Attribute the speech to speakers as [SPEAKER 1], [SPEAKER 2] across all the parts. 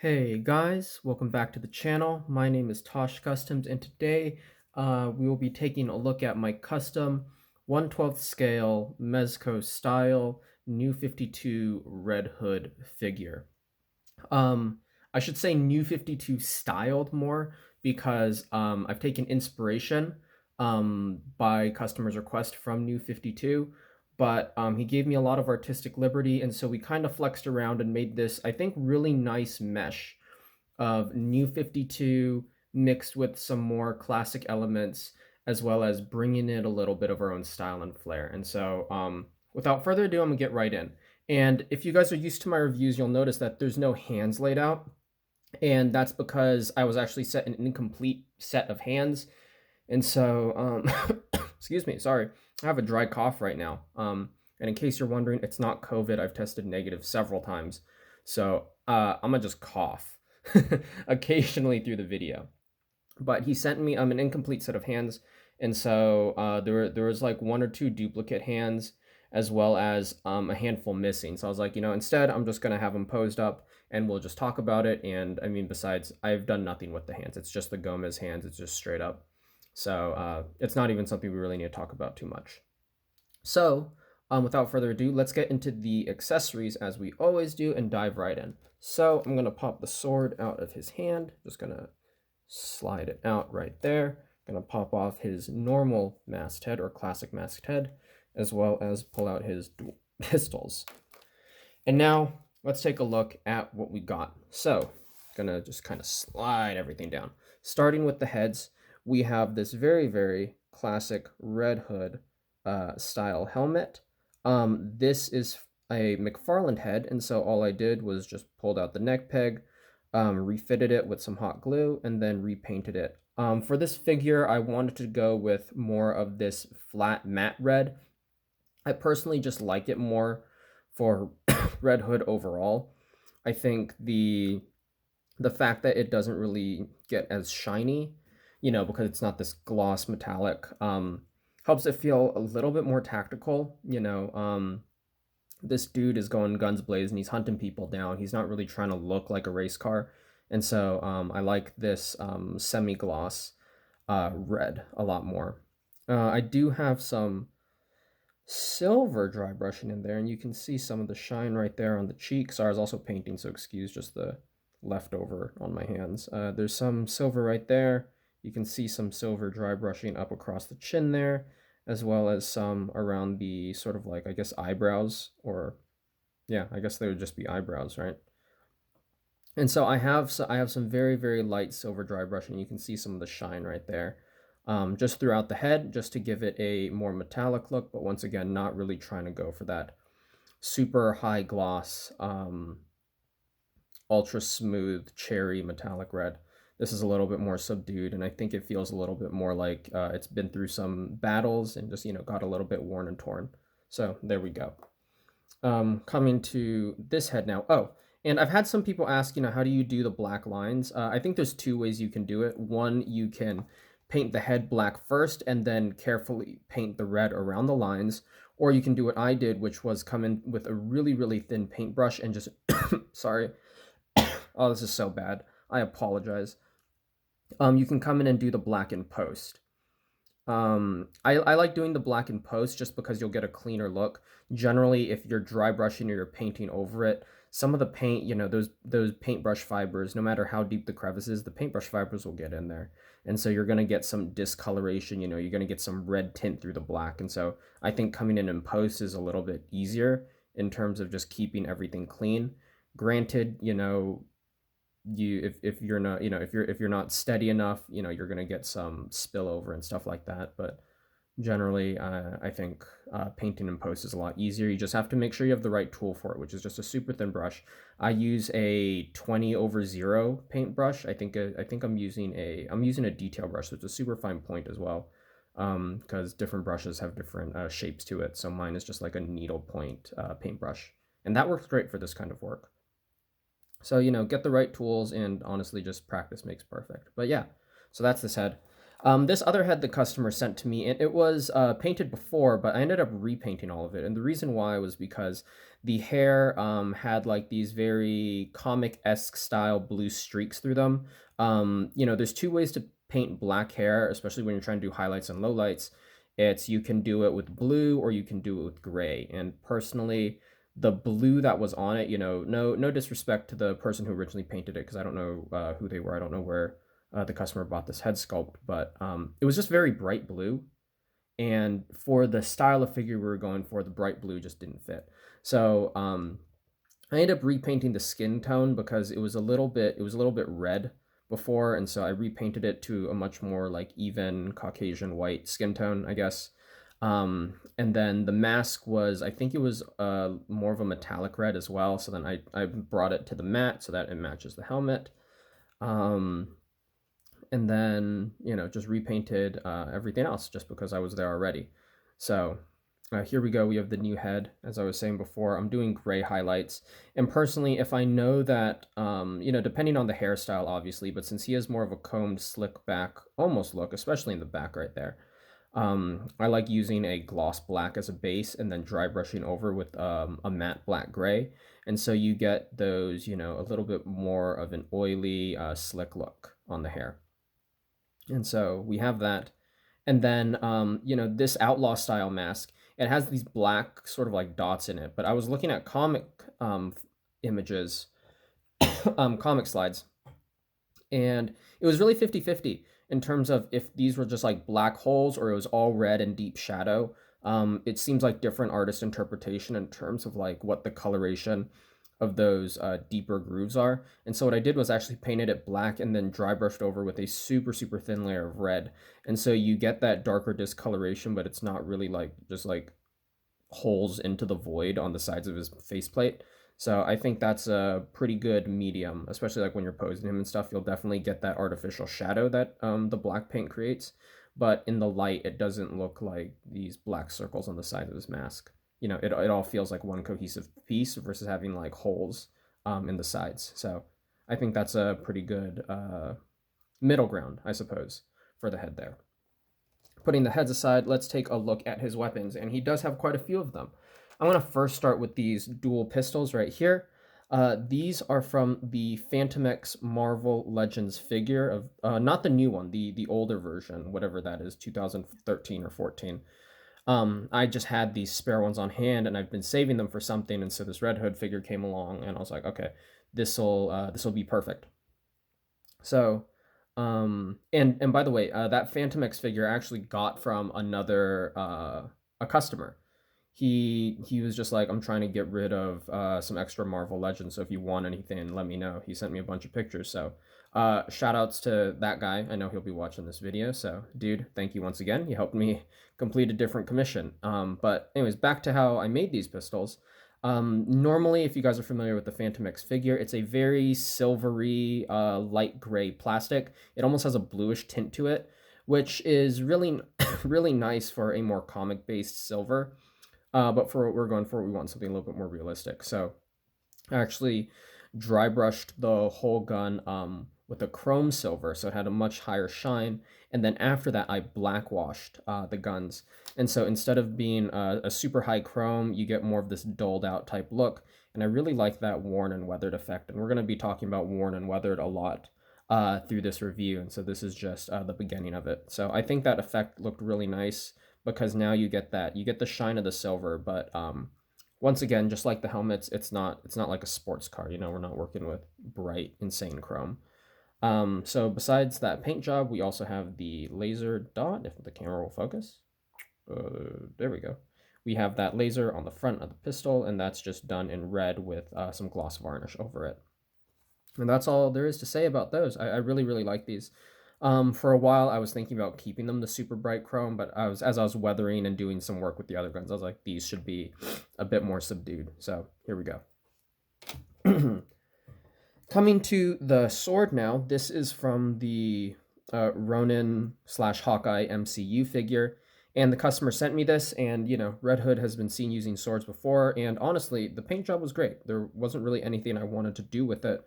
[SPEAKER 1] Hey guys, welcome back to the channel. My name is Tosh Customs, and today we will be taking a look at my custom 1/12 scale Mezco style New 52 Red Hood figure. Um, I should say New 52 styled more because I've taken inspiration by customers' request from New 52, but he gave me a lot of artistic liberty, and so we kind of flexed around and made this, I think, really nice mesh of New 52 mixed with some more classic elements, as well as bringing in a little bit of our own style and flair. And so, without further ado, I'm gonna get right in. And if you guys are used to my reviews, you'll notice that there's no hands laid out. And that's because I was actually set an incomplete set of hands. And so, excuse me, sorry, I have a dry cough right now. And in case you're wondering, it's not COVID. I've tested negative several times. So I'm gonna just cough occasionally through the video. But he sent me an incomplete set of hands, and so there was like one or two duplicate hands, as well as a handful missing. So I was like, instead I'm just gonna have them posed up, and we'll just talk about it. And I mean, besides, I've done nothing with the hands. It's just the Gomez hands. It's just straight up. So it's not even something we really need to talk about too much. So without further ado, let's get into the accessories as we always do and dive right in. So I'm gonna pop the sword out of his hand. Just gonna slide it out right there. Gonna pop off his normal masked head or classic masked head, as well as pull out his dual pistols. And now let's take a look at what we got. So gonna just kind of slide everything down. Starting with the heads, we have this very, very classic Red Hood style helmet. This is a McFarland head, and so all I did was just pulled out the neck peg, refitted it with some hot glue, and then repainted it. For this figure, I wanted to go with more of this flat matte red. I personally just like it more for Red Hood overall. I think the fact that it doesn't really get as shiny, because it's not this gloss metallic, helps it feel a little bit more tactical. This dude is going guns blazing. He's hunting people down. He's not really trying to look like a race car. And so I like this semi-gloss red a lot more. I do have some silver dry brushing in there, and you can see some of the shine right there on the cheek. Sorry, I was also painting, so excuse just the leftover on my hands. There's some silver right there. You can see some silver dry brushing up across the chin there, as well as some around the sort of like, I guess, eyebrows, or yeah, I guess they would just be eyebrows, right? And so I have some very, very light silver dry brushing. You can see some of the shine right there. Just throughout the head, just to give it a more metallic look, but once again, not really trying to go for that super high gloss, ultra smooth cherry metallic red. This is a little bit more subdued, and I think it feels a little bit more like it's been through some battles and just, got a little bit worn and torn. So there we go. Coming to this head now. Oh, and I've had some people ask, how do you do the black lines? I think there's two ways you can do it. One, you can paint the head black first and then carefully paint the red around the lines. Or you can do what I did, which was come in with a really, really thin paintbrush and just, sorry. Oh, this is so bad. I apologize. You can come in and do the black in post. I like doing the black in post just because you'll get a cleaner look. Generally, if you're dry brushing or you're painting over it, some of the paint, those paintbrush fibers, no matter how deep the crevice is, the paintbrush fibers will get in there. And so you're going to get some discoloration, you're going to get some red tint through the black. And so I think coming in post is a little bit easier in terms of just keeping everything clean. Granted, if you're not, if you're not steady enough, you're going to get some spillover and stuff like that. But generally, I think painting in post is a lot easier. You just have to make sure you have the right tool for it, which is just a super thin brush. I use a 20/0 paintbrush. I think I'm using a detail brush, so it's a super fine point as well, because different brushes have different shapes to it. So mine is just like a needle point paintbrush, and that works great for this kind of work. So, get the right tools, and honestly, just practice makes perfect. But yeah, so that's this head. This other head the customer sent to me, and it was painted before, but I ended up repainting all of it. And the reason why was because the hair had like these very comic-esque style blue streaks through them. There's two ways to paint black hair, especially when you're trying to do highlights and lowlights. It's you can do it with blue or you can do it with gray. And personally, the blue that was on it, no disrespect to the person who originally painted it, because I don't know who they were. I don't know where the customer bought this head sculpt, but it was just very bright blue. And for the style of figure we were going for, the bright blue just didn't fit. So I ended up repainting the skin tone because it was a little bit red before, and so I repainted it to a much more like even Caucasian white skin tone, I guess. And then the mask was, I think it was more of a metallic red as well. So then I brought it to the matte so that it matches the helmet. And then, just repainted everything else just because I was there already. So here we go. We have the new head. As I was saying before, I'm doing gray highlights. And personally, if I know that, depending on the hairstyle, obviously, but since he has more of a combed, slick back almost look, especially in the back right there, I like using a gloss black as a base and then dry brushing over with a matte black gray. And so you get those, a little bit more of an oily, slick look on the hair. And so we have that. And then, this outlaw style mask, it has these black sort of like dots in it. But I was looking at comic images, comic slides, and it was really 50-50 in terms of if these were just like black holes or it was all red and deep shadow. It seems like different artist interpretation in terms of like what the coloration of those deeper grooves are. And so what I did was actually painted it black and then dry brushed over with a super, super thin layer of red. And so you get that darker discoloration, but it's not really like just like holes into the void on the sides of his faceplate. So I think that's a pretty good medium, especially like when you're posing him and stuff. You'll definitely get that artificial shadow that the black paint creates. But in the light, it doesn't look like these black circles on the side of his mask. It all feels like one cohesive piece versus having like holes in the sides. So I think that's a pretty good middle ground, I suppose, for the head there. Putting the heads aside, let's take a look at his weapons, and he does have quite a few of them. I'm going to first start with these dual pistols right here. These are from the Phantom X Marvel Legends figure of not the new one, the older version, whatever that is, 2013 or 14. I just had these spare ones on hand, and I've been saving them for something. And so this Red Hood figure came along, and I was like, okay, this'll be perfect. So, and by the way, that Phantom X figure I actually got from another a customer. He was just like, I'm trying to get rid of some extra Marvel Legends, so if you want anything, let me know. He sent me a bunch of pictures, so shout outs to that guy. I know he'll be watching this video, so dude, thank you once again. You helped me complete a different commission. But anyways, back to how I made these pistols. Normally, if you guys are familiar with the Phantom X figure, it's a very silvery, light gray plastic. It almost has a bluish tint to it, which is really, really nice for a more comic-based silver. But for what we're going for, we want something a little bit more realistic. So I actually dry brushed the whole gun with a chrome silver, so it had a much higher shine. And then after that, I black washed the guns. And so instead of being a super high chrome, you get more of this dulled out type look. And I really like that worn and weathered effect. And we're going to be talking about worn and weathered a lot through this review. And so this is just the beginning of it. So I think that effect looked really nice because now you get the shine of the silver, but once again, just like the helmets, it's not like a sports car. We're not working with bright, insane chrome. So besides that paint job, we also have the laser dot, if the camera will focus. There we go. We have that laser on the front of the pistol, and that's just done in red with some gloss varnish over it. And that's all there is to say about those. I really, really like these. For a while, I was thinking about keeping them the super bright chrome, but as I was weathering and doing some work with the other guns, I was like, these should be a bit more subdued. So here we go. Coming to the sword now, this is from the Ronin/Hawkeye MCU figure, and the customer sent me this, and Red Hood has been seen using swords before, and honestly, the paint job was great. There wasn't really anything I wanted to do with it.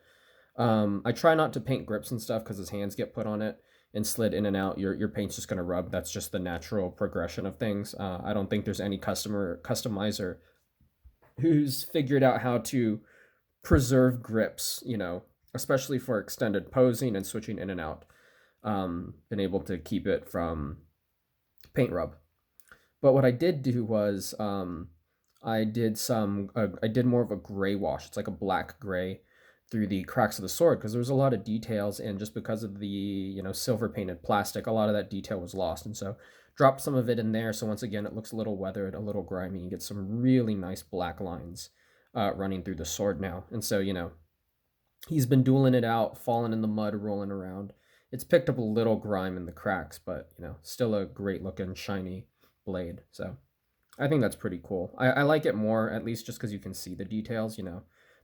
[SPEAKER 1] I try not to paint grips and stuff because his hands get put on it, and slid in and out, your paint's just going to rub. That's just the natural progression of things. I don't think there's any customizer who's figured out how to preserve grips, especially for extended posing and switching in and out. Been able to keep it from paint rub. But what I did do was I did more of a gray wash. It's like a black gray through the cracks of the sword because there was a lot of details, and just because of the silver painted plastic, a lot of that detail was lost, and so dropped some of it in there. So once again, it looks a little weathered, a little grimy. You get some really nice black lines running through the sword now, and so he's been dueling it out, falling in the mud, rolling around. It's picked up a little grime in the cracks, but still a great looking shiny blade. So I think that's pretty cool. I like it more, at least just because you can see the details.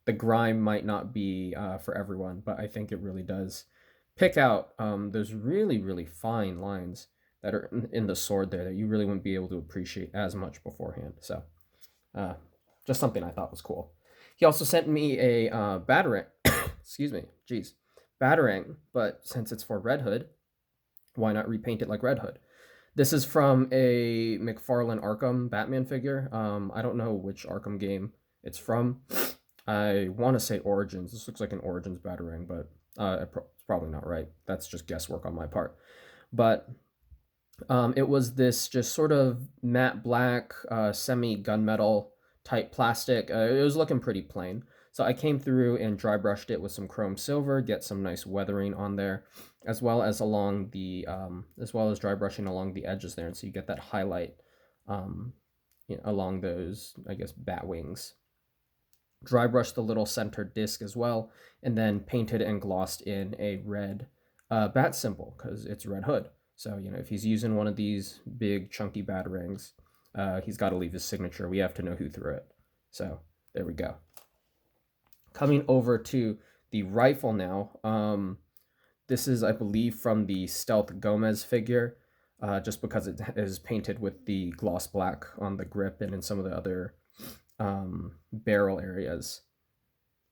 [SPEAKER 1] The grime might not be for everyone, but I think it really does pick out those really, really fine lines that are in the sword there that you really wouldn't be able to appreciate as much beforehand. So just something I thought was cool. He also sent me a batarang. Excuse me. Jeez. Batarang, but since it's for Red Hood, why not repaint it like Red Hood? This is from a McFarlane Arkham Batman figure. I don't know which Arkham game it's from. I want to say Origins. This looks like an Origins Batarang, but it's probably not right. That's just guesswork on my part. But it was this just sort of matte black, semi gunmetal type plastic. It was looking pretty plain. So I came through and dry brushed it with some chrome silver, get some nice weathering on there, as well as dry brushing along the edges there, and so you get that highlight along those, I guess, bat wings. Dry brushed the little center disc as well, and then painted and glossed in a red bat symbol because it's Red Hood. So if he's using one of these big chunky batarangs, he's got to leave his signature. We have to know who threw it. So there we go. Coming over to the rifle now. This is, I believe, from the Stealth Gomez figure, just because it is painted with the gloss black on the grip and in some of the other barrel areas.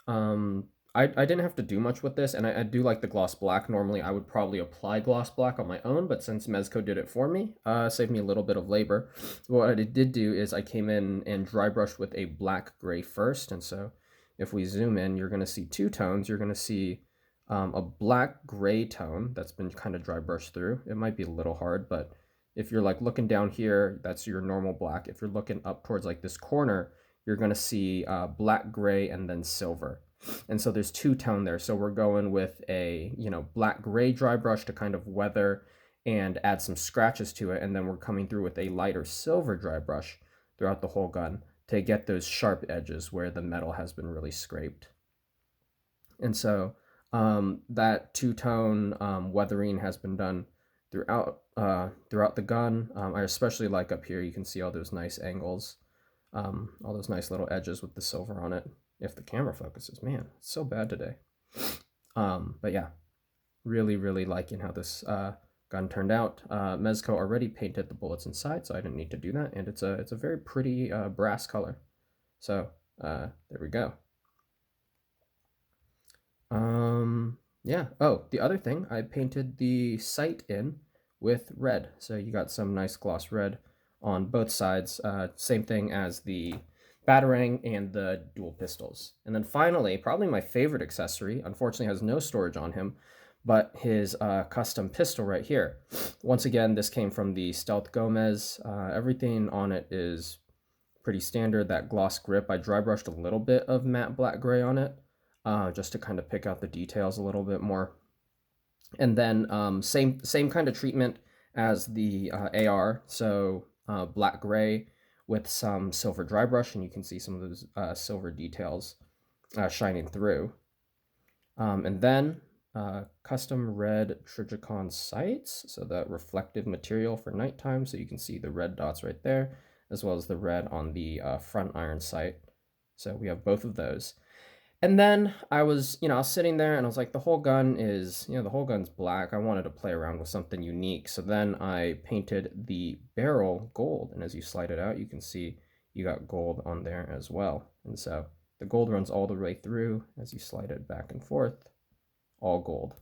[SPEAKER 1] I didn't have to do much with this, and I do like the gloss black. Normally, I would probably apply gloss black on my own, but since Mezco did it for me, saved me a little bit of labor. What I did do is I came in and dry brushed with a black gray first, and so if we zoom in, you're going to see two tones. You're going to see a black gray tone that's been kind of dry brushed through. It might be a little hard, but if you're like looking down here, that's your normal black. If you're looking up towards like this corner, you're going to see black, gray, and then silver. And so there's two tone there. So we're going with a black gray dry brush to kind of weather and add some scratches to it, and then we're coming through with a lighter silver dry brush throughout the whole gun to get those sharp edges where the metal has been really scraped. And so that two-tone weathering has been done throughout the gun. I especially like up here. You can see all those nice angles, all those nice little edges with the silver on it. If the camera focuses, man, it's so bad today. But yeah, really, really liking how this gun turned out. Mezco already painted the bullets inside, so I didn't need to do that, and it's a very pretty brass color. So there we go. Yeah. Oh, the other thing, I painted the sight in with red, so you got some nice gloss red on both sides. Same thing as the batarang and the dual pistols. And then finally, probably my favorite accessory, unfortunately has no storage on him, but his custom pistol right here. Once again, this came from the Stealth Gomez. Everything on it is pretty standard. That gloss grip, I dry brushed a little bit of matte black gray on it, just to kind of pick out the details a little bit more. And then same kind of treatment as the AR, so black gray with some silver dry brush, and you can see some of those silver details shining through. And then custom red Trijicon Sights, so that reflective material for nighttime, so you can see the red dots right there, as well as the red on the front iron sight. So we have both of those. And then I was sitting there and I was like, the whole gun's black. I wanted to play around with something unique. So then I painted the barrel gold. And as you slide it out, you can see you got gold on there as well. And so the gold runs all the way through as you slide it back and forth, all gold.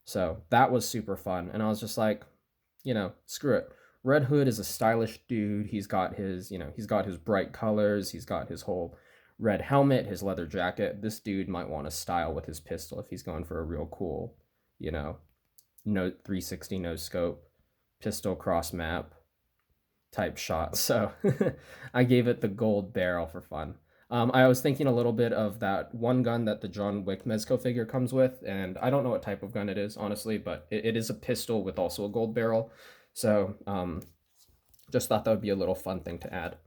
[SPEAKER 1] So that was super fun. And I was just like, screw it. Red Hood is a stylish dude. He's got his bright colors. He's got his whole red helmet, his leather jacket. This dude might want to style with his pistol if he's going for a real cool, you know, no 360 no scope, pistol cross map type shot. So I gave it the gold barrel for fun. I was thinking a little bit of that one gun that the John Wick Mezco figure comes with, and I don't know what type of gun it is, honestly, but it is a pistol with also a gold barrel. So just thought that would be a little fun thing to add.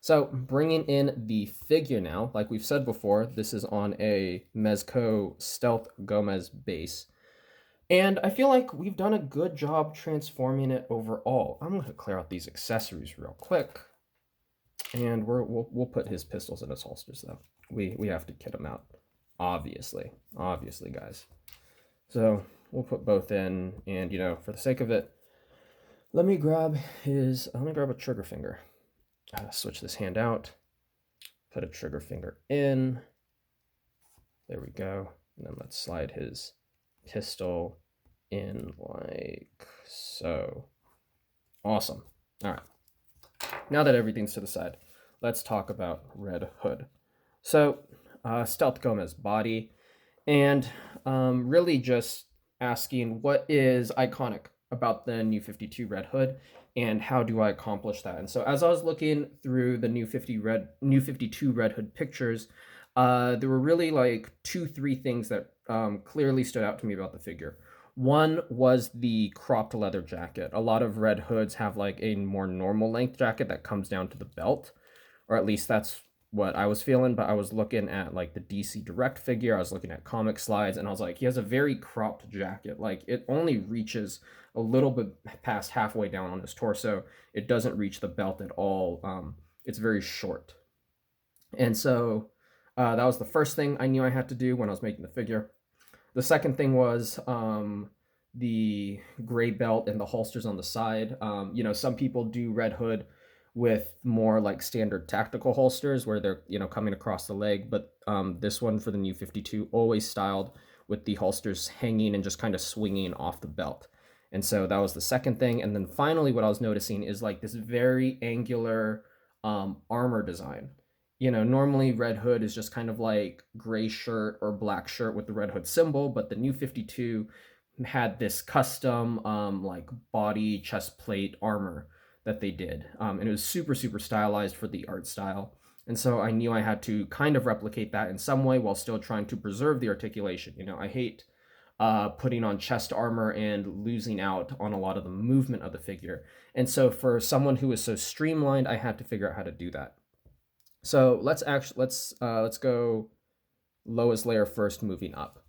[SPEAKER 1] So bringing in the figure now, like we've said before, this is on a Mezco Stealth Gomez base. And I feel like we've done a good job transforming it overall. I'm going to clear out these accessories real quick. And we'll put his pistols in his holsters, though. We have to kit him out. Obviously, guys. So we'll put both in, and for the sake of it, let me grab a trigger finger. Switch this hand out. Put a trigger finger in. There we go. And then let's slide his pistol in like so. Awesome. All right. Now that everything's to the side, let's talk about Red Hood. So, Stealth Gomez body, and really just asking what is iconic about the new 52 Red Hood, and how do I accomplish that? And so, as I was looking through the new 52 Red Hood pictures, there were really like 2-3 things that clearly stood out to me about the figure. One was the cropped leather jacket. A lot of Red Hoods have like a more normal length jacket that comes down to the belt, or at least that's what I was feeling. But I was looking at like the DC Direct figure, I was looking at comic slides, and I was like, he has a very cropped jacket. Like it only reaches a little bit past halfway down on his torso. It doesn't reach the belt at all. It's very short. And so that was the first thing I knew I had to do when I was making the figure. The second thing was the gray belt and the holsters on the side. Some people do Red Hood with more like standard tactical holsters where they're, coming across the leg. But this one for the new 52 always styled with the holsters hanging and just kind of swinging off the belt. And so that was the second thing. And then finally, what I was noticing is like this very angular armor design. Normally Red Hood is just kind of like gray shirt or black shirt with the Red Hood symbol, but the new 52 had this custom like body chest plate armor that they did. And it was super, super stylized for the art style. And so I knew I had to kind of replicate that in some way while still trying to preserve the articulation. I hate putting on chest armor and losing out on a lot of the movement of the figure. And so for someone who is so streamlined, I had to figure out how to do that. So let's go lowest layer first, moving up.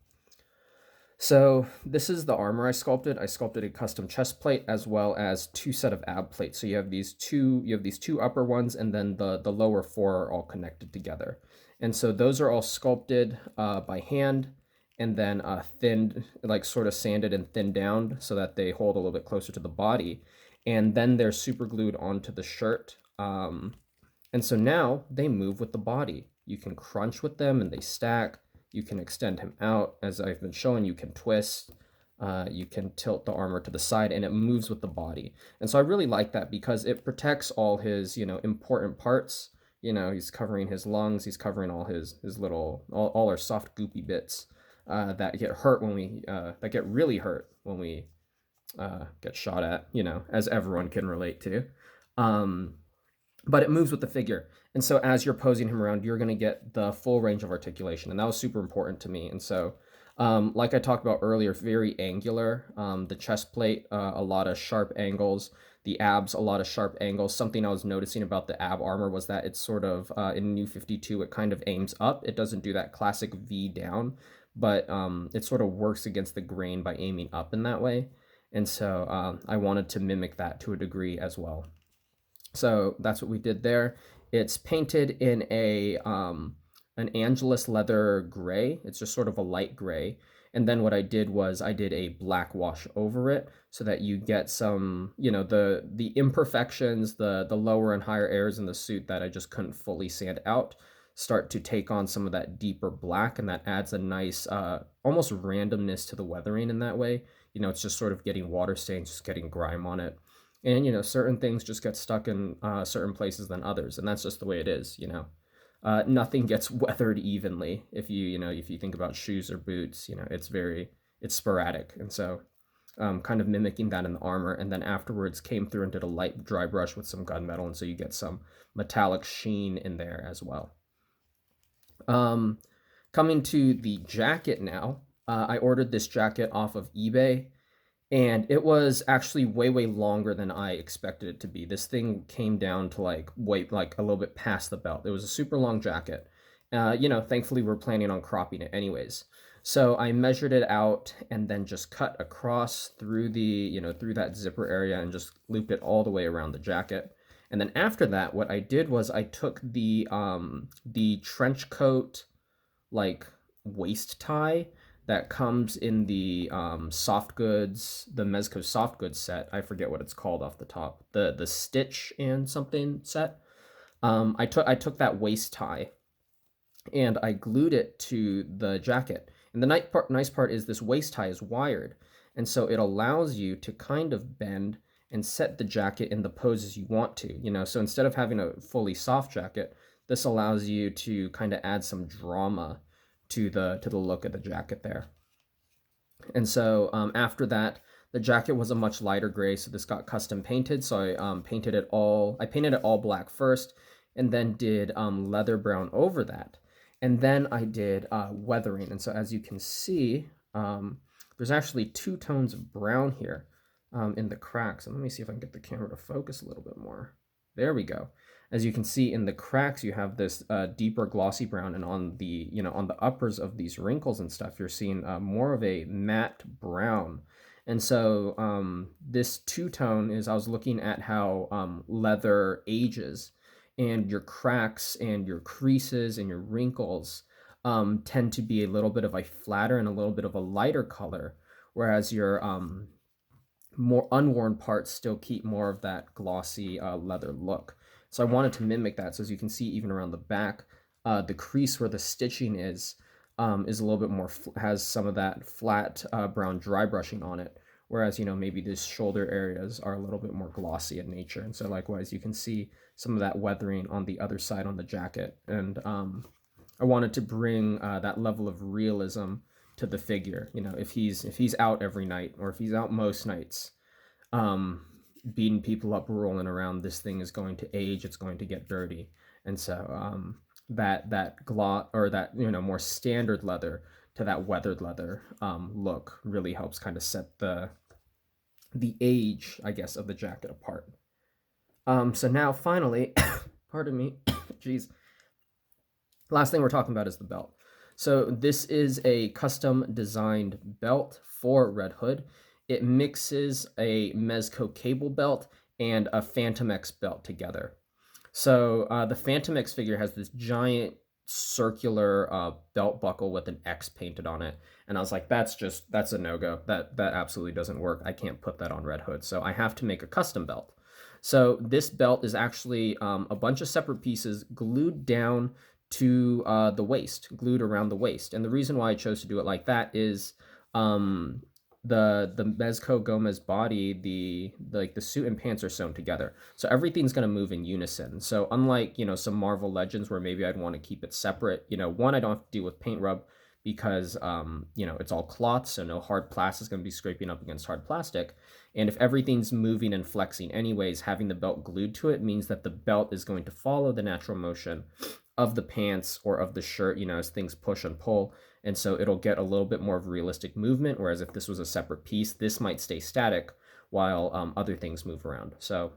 [SPEAKER 1] So this is the armor I sculpted. I sculpted a custom chest plate as well as 2 set of ab plates. So you have these two upper ones, and then the lower 4 are all connected together. And so those are all sculpted by hand, and then thinned, like sort of sanded and thinned down so that they hold a little bit closer to the body. And then they're super glued onto the shirt. And so now they move with the body. You can crunch with them and they stack. You can extend him out. As I've been showing, you can twist. You can tilt the armor to the side and it moves with the body. And so I really like that because it protects all his, important parts. He's covering his lungs. He's covering all his little, all our soft goopy bits that get hurt that get really hurt when we get shot at, as everyone can relate to. But it moves with the figure. And so as you're posing him around, you're going to get the full range of articulation. And that was super important to me. And so, like I talked about earlier, very angular. The chest plate, a lot of sharp angles. The abs, a lot of sharp angles. Something I was noticing about the ab armor was that it's sort of, in New 52, it kind of aims up. It doesn't do that classic V down, but it sort of works against the grain by aiming up in that way. And so I wanted to mimic that to a degree as well. So that's what we did there. It's painted in an Angelus leather gray. It's just sort of a light gray. And then what I did was I did a black wash over it so that you get some, the imperfections, the lower and higher airs in the suit that I just couldn't fully sand out. start to take on some of that deeper black, and that adds a nice almost randomness to the weathering in that way. It's just sort of getting water stains, just getting grime on it. And certain things just get stuck in certain places than others, and that's just the way it is. Nothing gets weathered evenly. If you think about shoes or boots, it's sporadic. And so kind of mimicking that in the armor, and then afterwards came through and did a light dry brush with some gunmetal, and so you get some metallic sheen in there as well. Coming to the jacket now, I ordered this jacket off of eBay, and it was actually way, way longer than I expected it to be. This thing came down to like a little bit past the belt. It was a super long jacket. Thankfully we're planning on cropping it anyways. So I measured it out and then just cut across through through that zipper area and just looped it all the way around the jacket. And then after that, what I did was I took the trench coat like waist tie that comes in the soft goods, the Mezco soft goods set. I forget what it's called off the top. The stitch and something set. I took that waist tie and I glued it to the jacket. And the nice part is this waist tie is wired, and so it allows you to kind of bend and set the jacket in the poses you want to. So instead of having a fully soft jacket, this allows you to kind of add some drama to the look of the jacket there. And so after that, the jacket was a much lighter gray, so this got custom painted. So I painted it all black first, and then did leather brown over that. And then I did weathering. And so as you can see, there's actually 2 tones of brown here in the cracks. And let me see if I can get the camera to focus a little bit more. There we go. As you can see in the cracks, you have this deeper glossy brown, and on the uppers of these wrinkles and stuff, you're seeing more of a matte brown. And so this 2-tone is, I was looking at how leather ages, and your cracks and your creases and your wrinkles tend to be a little bit of a flatter and a little bit of a lighter color, whereas your more unworn parts still keep more of that glossy leather look. So I wanted to mimic that. So as you can see, even around the back, the crease where the stitching is a little bit more, has some of that flat brown dry brushing on it. Whereas, maybe these shoulder areas are a little bit more glossy in nature. And so likewise, you can see some of that weathering on the other side on the jacket. And I wanted to bring that level of realism to the figure. If he's out every night, or if he's out most nights, beating people up, rolling around, this thing is going to age, it's going to get dirty. And so that gloss, or that more standard leather to that weathered leather look really helps kind of set the age, I guess, of the jacket apart. So now finally, pardon me, geez, last thing we're talking about is the belt. So this is a custom designed belt for Red Hood. It mixes a Mezco cable belt and a Phantom X belt together. So the Phantom X figure has this giant circular belt buckle with an X painted on it, and I was like, that's a no-go. That absolutely doesn't work. I can't put that on Red Hood, so I have to make a custom belt. So this belt is actually a bunch of separate pieces glued down to the waist, glued around the waist. And the reason why I chose to do it like that is the Mezco Gomez body, the suit and pants are sewn together, so everything's going to move in unison. So unlike some Marvel Legends where maybe I'd want to keep it separate, one, I don't have to deal with paint rub because it's all cloth, so no hard plastic is going to be scraping up against hard plastic. And if everything's moving and flexing anyways, having the belt glued to it means that the belt is going to follow the natural motion of the pants or of the shirt, as things push and pull. And so it'll get a little bit more of realistic movement, whereas if this was a separate piece, this might stay static while other things move around. So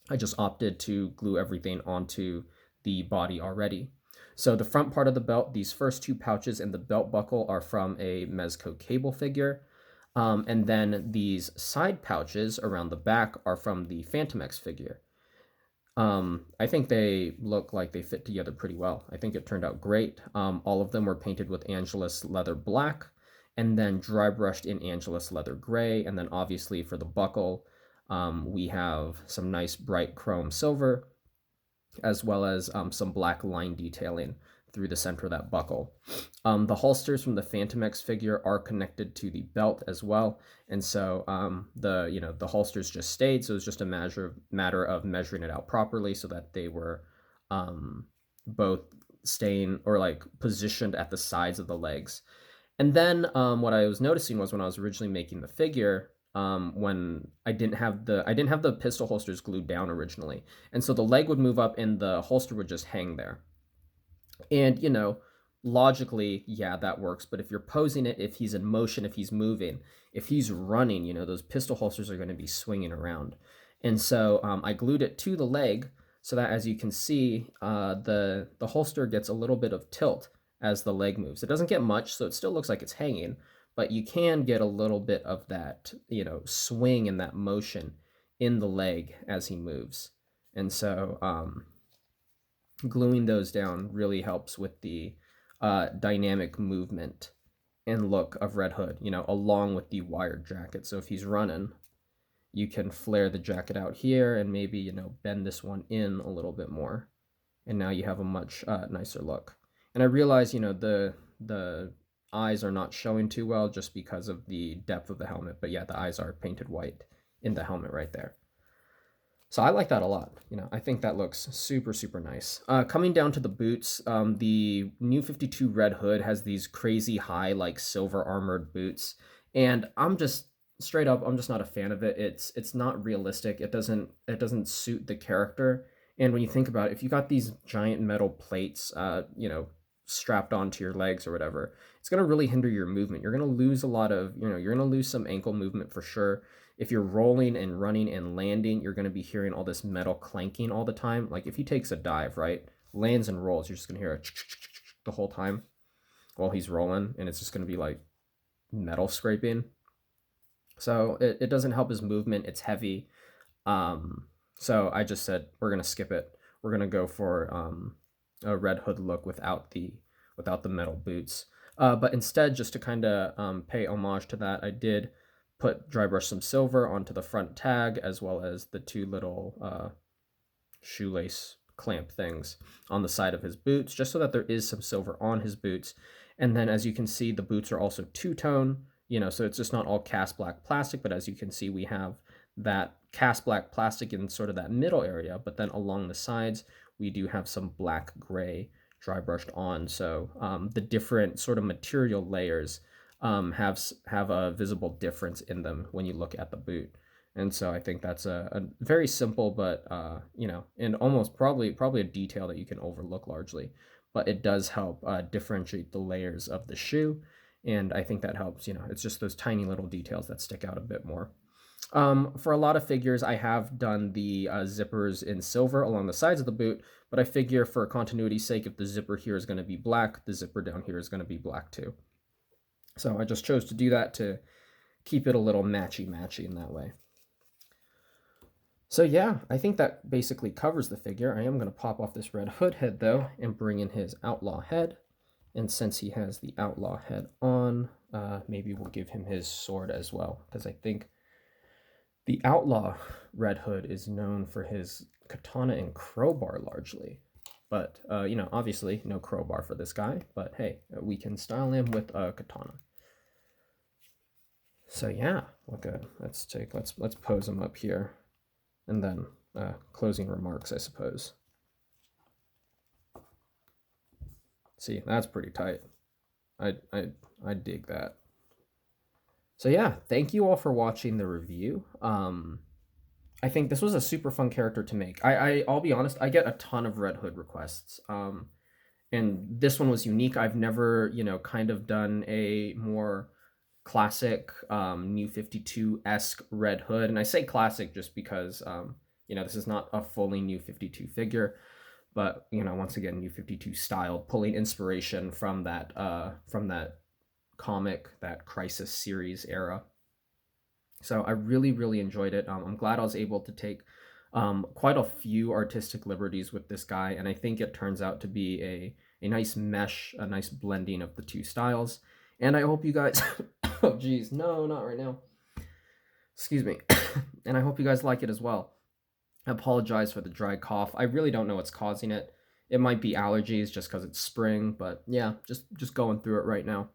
[SPEAKER 1] I just opted to glue everything onto the body already. So the front part of the belt, these first 2 pouches and the belt buckle are from a Mezco cable figure. And then these side pouches around the back are from the Phantom X figure. I think they look like they fit together pretty well. I think it turned out great. All of them were painted with Angelus leather black, and then dry brushed in Angelus leather gray. And then obviously for the buckle, we have some nice bright chrome silver. as well as some black line detailing through the center of that buckle. The holsters from the Phantom X figure are connected to the belt as well, and so the holsters just stayed. So it was just a matter of measuring it out properly so that they were both staying or like positioned at the sides of the legs. And then what I was noticing was when I was originally making the figure, when I didn't have the pistol holsters glued down originally, and so the leg would move up and the holster would just hang there. And logically, yeah, that works. But if you're posing it, if he's in motion, if he's moving, if he's running, those pistol holsters are going to be swinging around. And so I glued it to the leg so that, as you can see, the holster gets a little bit of tilt as the leg moves. It doesn't get much, so it still looks like it's hanging, but you can get a little bit of that, swing and that motion in the leg as he moves. And so gluing those down really helps with the dynamic movement and look of Red Hood, along with the wired jacket. So if he's running, you can flare the jacket out here and maybe, bend this one in a little bit more. And now you have a much nicer look. And I realize, the eyes are not showing too well just because of the depth of the helmet. But yeah, the eyes are painted white in the helmet right there. So I like that a lot. I think that looks super, super nice. Coming down to the boots, the new 52 Red Hood has these crazy high, like silver armored boots, and I'm just straight up, I'm just not a fan of it. It's not realistic. It doesn't suit the character. And when you think about it, if you got these giant metal plates, strapped onto your legs or whatever, it's gonna really hinder your movement. You're gonna lose a lot of, you're gonna lose some ankle movement for sure. If you're rolling and running and landing, you're going to be hearing all this metal clanking all the time. Like if he takes a dive, right, lands and rolls, you're just going to hear the whole time while he's rolling, and it's just going to be like metal scraping. So it doesn't help his movement. It's heavy. So I just said we're going to skip it. We're going to go for a Red Hood look without the metal boots. But instead, just to kind of pay homage to that, I did dry brush some silver onto the front tag, as well as the two little shoelace clamp things on the side of his boots, just so that there is some silver on his boots. And then, as you can see, the boots are also two-tone, so it's just not all cast black plastic, but as you can see, we have that cast black plastic in sort of that middle area, but then along the sides, we do have some black gray dry brushed on. So the different sort of material layers have a visible difference in them when you look at the boot. And so I think that's a very simple, but and almost probably a detail that you can overlook largely, but it does help differentiate the layers of the shoe. And I think that helps. It's just those tiny little details that stick out a bit more. For a lot of figures, I have done the zippers in silver along the sides of the boot, but I figure for continuity's sake, if the zipper here is going to be black, the zipper down here is going to be black too. So I just chose to do that to keep it a little matchy-matchy in that way. So yeah, I think that basically covers the figure. I am going to pop off this Red Hood head, though, and bring in his outlaw head. And since he has the outlaw head on, maybe we'll give him his sword as well, because I think the outlaw Red Hood is known for his katana and crowbar largely. But, obviously no crowbar for this guy, but hey, we can style him with a katana. So yeah, let's pose him up here, and then closing remarks, I suppose. See, that's pretty tight. I dig that. So yeah, thank you all for watching the review. I think this was a super fun character to make. I'll be honest, I get a ton of Red Hood requests. And this one was unique. I've never, kind of done a more classic New 52-esque Red Hood. And I say classic just because, this is not a fully New 52 figure. But, once again, New 52 style, pulling inspiration from that comic, that Crisis series era. So I really, really enjoyed it. I'm glad I was able to take quite a few artistic liberties with this guy, and I think it turns out to be a nice mesh, a nice blending of the two styles. And I hope you guys, oh geez, no, not right now. Excuse me. And I hope you guys like it as well. I apologize for the dry cough. I really don't know what's causing it. It might be allergies just because it's spring, but yeah, just going through it right now.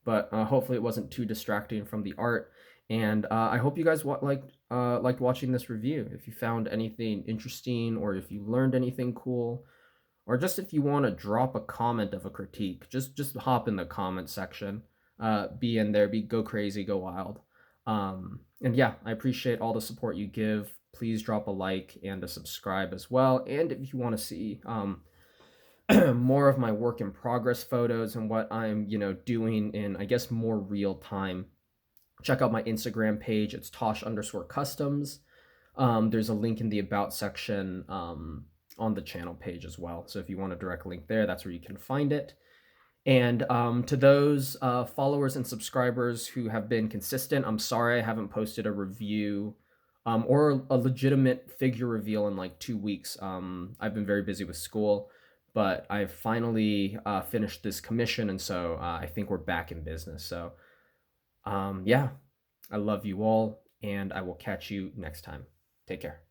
[SPEAKER 1] But hopefully it wasn't too distracting from the art. And I hope you guys liked watching this review. If you found anything interesting, or if you learned anything cool, or just if you want to drop a comment of a critique, just hop in the comment section. Be in there, go crazy, go wild. And yeah, I appreciate all the support you give. Please drop a like and a subscribe as well. And if you want to see more of my work in progress photos and what I'm doing in, I guess, more real time, check out my Instagram page. It's Tosh_customs. There's a link in the about section on the channel page as well. So if you want a direct link there, that's where you can find it. And to those followers and subscribers who have been consistent, I'm sorry I haven't posted a review or a legitimate figure reveal in like 2 weeks. I've been very busy with school, but I've finally finished this commission, and so I think we're back in business. So yeah, I love you all, and I will catch you next time. Take care.